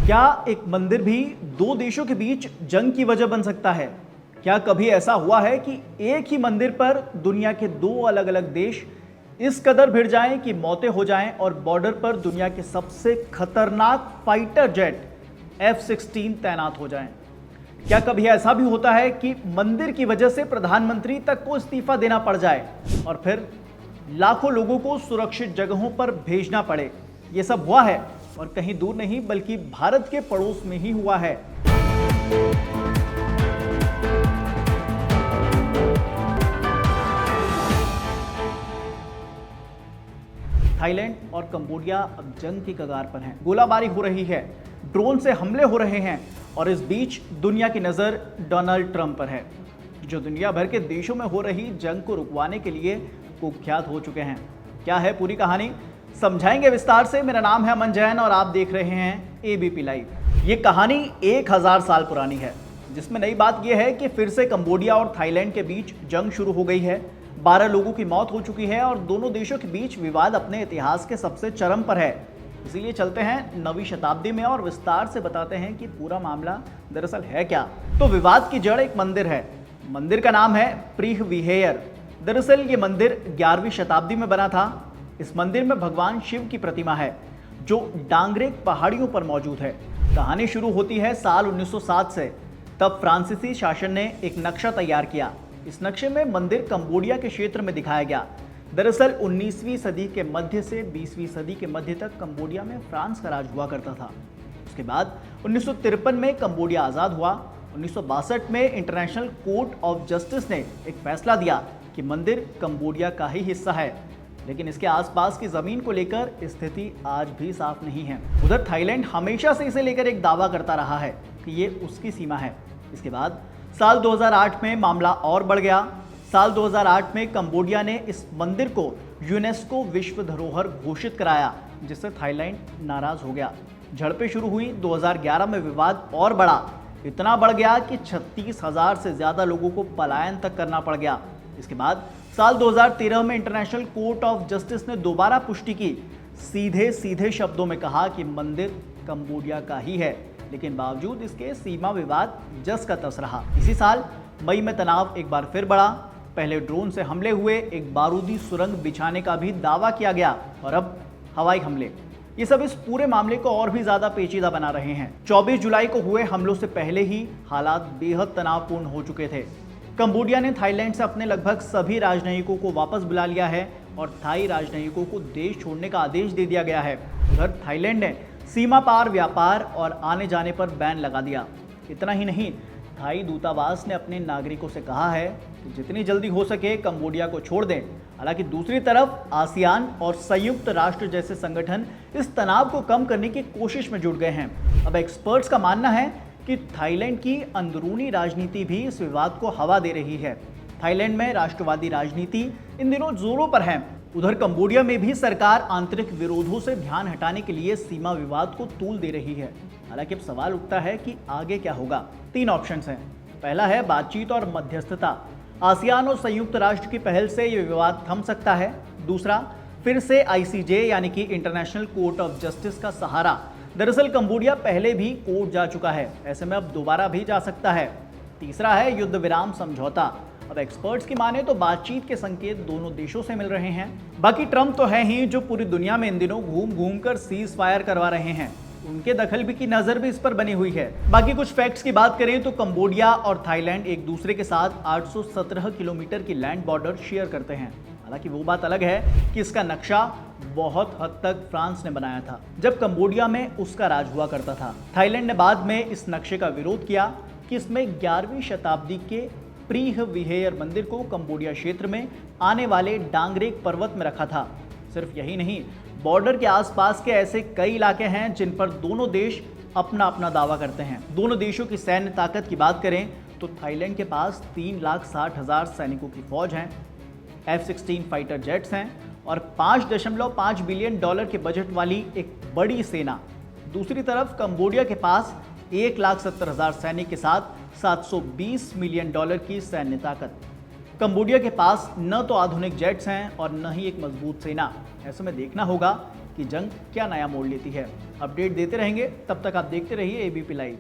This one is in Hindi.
क्या एक मंदिर भी दो देशों के बीच जंग की वजह बन सकता है? क्या कभी ऐसा हुआ है कि एक ही मंदिर पर दुनिया के दो अलग अलग देश इस कदर भिड़ जाएं कि मौतें हो जाएं और बॉर्डर पर दुनिया के सबसे खतरनाक फाइटर जेट F-16 तैनात हो जाएं? क्या कभी ऐसा भी होता है कि मंदिर की वजह से प्रधानमंत्री तक को इस्तीफा देना पड़ जाए और फिर लाखों लोगों को सुरक्षित जगहों पर भेजना पड़े? ये सब हुआ है और कहीं दूर नहीं बल्कि भारत के पड़ोस में ही हुआ है। थाईलैंड और कंबोडिया अब जंग की कगार पर हैं। गोलाबारी हो रही है, ड्रोन से हमले हो रहे हैं और इस बीच दुनिया की नजर डोनाल्ड ट्रंप पर है, जो दुनिया भर के देशों में हो रही जंग को रुकवाने के लिए कुख्यात हो चुके हैं। क्या है पूरी कहानी, समझाएंगे विस्तार से। मेरा नाम है अमन जैन और आप देख रहे हैं एबीपी लाइव। ये कहानी 1000 साल पुरानी है, जिसमें नई बात यह है कि फिर से कंबोडिया और थाईलैंड के बीच जंग शुरू हो गई है। 12 लोगों की मौत हो चुकी है और दोनों देशों के बीच विवाद अपने इतिहास के सबसे चरम पर है। इसीलिए चलते हैं 9वीं शताब्दी में और विस्तार से बताते हैं कि पूरा मामला दरअसल है क्या। तो विवाद की जड़ एक मंदिर है। मंदिर का नाम है प्रीह विहेयर। दरअसल ये मंदिर 11वीं शताब्दी में बना था। इस मंदिर में भगवान शिव की प्रतिमा है, जो डांगरेक पहाड़ियों पर मौजूद है। कहानी शुरू होती है साल 1907 से। तब फ्रांसीसी शासन ने एक नक्शा तैयार किया। इस नक्शे में मंदिर कंबोडिया के क्षेत्र में दिखाया गया। दरअसल 19वीं सदी के मध्य से 20वीं सदी के मध्य तक कंबोडिया में फ्रांस का राज हुआ करता था। उसके बाद 1953 में कंबोडिया आज़ाद हुआ। 1962 में इंटरनेशनल कोर्ट ऑफ जस्टिस ने एक फैसला दिया कि मंदिर कंबोडिया का ही हिस्सा है, लेकिन इसके आसपास की जमीन को लेकर स्थिति आज भी साफ नहीं है। उधर थाईलैंड हमेशा से इसे लेकर एक दावा करता रहा है कि ये उसकी सीमा है। इसके बाद साल 2008 में मामला और बढ़ गया। साल 2008 में कंबोडिया ने इस मंदिर को यूनेस्को विश्व धरोहर घोषित कराया, जिससे थाईलैंड नाराज हो गया। झड़पें शुरू हुई। 2011 में विवाद और बढ़ा। इतना बढ़ गया कि 36,000 से ज्यादा लोगों को पलायन तक करना पड़ गया। इसके बाद साल 2013 में इंटरनेशनल कोर्ट ऑफ जस्टिस ने दोबारा पुष्टि की। सीधे शब्दों में कहा कि मंदिर कंबोडिया का ही है, लेकिन बावजूद इसके सीमा विवाद जस का तस रहा। इसी साल मई में तनाव एक बार फिर बढ़ा। पहले ड्रोन से हमले हुए, एक बारूदी सुरंग बिछाने का भी दावा किया गया और अब हवाई हमले। ये सब इस पूरे मामले को और भी ज्यादा पेचीदा बना रहे हैं। 24 जुलाई को हुए हमलों से पहले ही हालात बेहद तनावपूर्ण हो चुके थे। कंबोडिया ने थाईलैंड से अपने लगभग सभी राजनयिकों को वापस बुला लिया है और थाई राजनयिकों को देश छोड़ने का आदेश दे दिया गया है। उधर थाईलैंड ने सीमा पार व्यापार और आने जाने पर बैन लगा दिया। इतना ही नहीं, थाई दूतावास ने अपने नागरिकों से कहा है कि जितनी जल्दी हो सके कंबोडिया को छोड़ दें। हालांकि दूसरी तरफ आसियान और संयुक्त राष्ट्र जैसे संगठन इस तनाव को कम करने की कोशिश में जुट गए हैं। अब एक्सपर्ट्स का मानना है कि थाईलैंड की अंदरूनी राजनीति भी इस विवाद को हवा दे रही है। थाईलैंड में राष्ट्रवादी राजनीति इन दिनों जोरों पर है। उधर कंबोडिया में भी सरकार आंतरिक विरोधों से ध्यान हटाने के लिए सीमा विवाद को तूल दे रही है। हालांकि अब सवाल उठता है कि आगे क्या होगा। 3 ऑप्शंस हैं। पहला है बातचीत और मध्यस्थता। आसियान और संयुक्त राष्ट्र की पहल से ये विवाद थम सकता है। दूसरा, फिर से ICJ यानी कि इंटरनेशनल कोर्ट ऑफ जस्टिस का सहारा। दरअसल कंबोडिया पहले भी कोर्ट जा चुका है, ऐसे में अब दोबारा भी जा सकता है। तीसरा है युद्ध विराम समझौता। अब एक्सपर्ट्स की माने तो बातचीत के संकेत दोनों देशों से मिल रहे हैं। बाकी ट्रंप तो है ही, जो पूरी दुनिया में इन दिनों घूम घूम कर सीज फायर करवा रहे हैं। उनके दखल भी की नजर भी इस पर बनी हुई है। बाकी कुछ फैक्ट्स की बात करें तो कंबोडिया और थाईलैंड एक दूसरे के साथ 817 किलोमीटर की लैंड बॉर्डर शेयर करते हैं। हालांकि वो बात अलग है कि इसका नक्शा बहुत हद तक फ्रांस ने बनाया था, जब कंबोडिया में उसका राज हुआ करता था। थाईलैंड ने बाद में इस नक्शे का विरोध किया कि इसमें 11वीं शताब्दी के प्रीह विहेयर मंदिर को कंबोडिया क्षेत्र में आने वाले डांगरेक पर्वत में रखा था। सिर्फ यही नहीं, बॉर्डर के आसपास के ऐसे कई इलाके हैं जिन पर दोनों देश अपना अपना दावा करते हैं। दोनों देशों की सैन्य ताकत की बात करें तो थाईलैंड के पास 3,60,000 सैनिकों की फौज है, F-16 फाइटर जेट्स हैं और $5.5 बिलियन के बजट वाली एक बड़ी सेना। दूसरी तरफ कंबोडिया के पास 1,70,000 सैनिक के साथ $720 मिलियन की सैन्य ताकत। कंबोडिया के पास न तो आधुनिक जेट्स हैं और न ही एक मजबूत सेना। ऐसे में देखना होगा कि जंग क्या नया मोड़ लेती है। अपडेट देते रहेंगे, तब तक आप देखते रहिए एबीपी लाइव।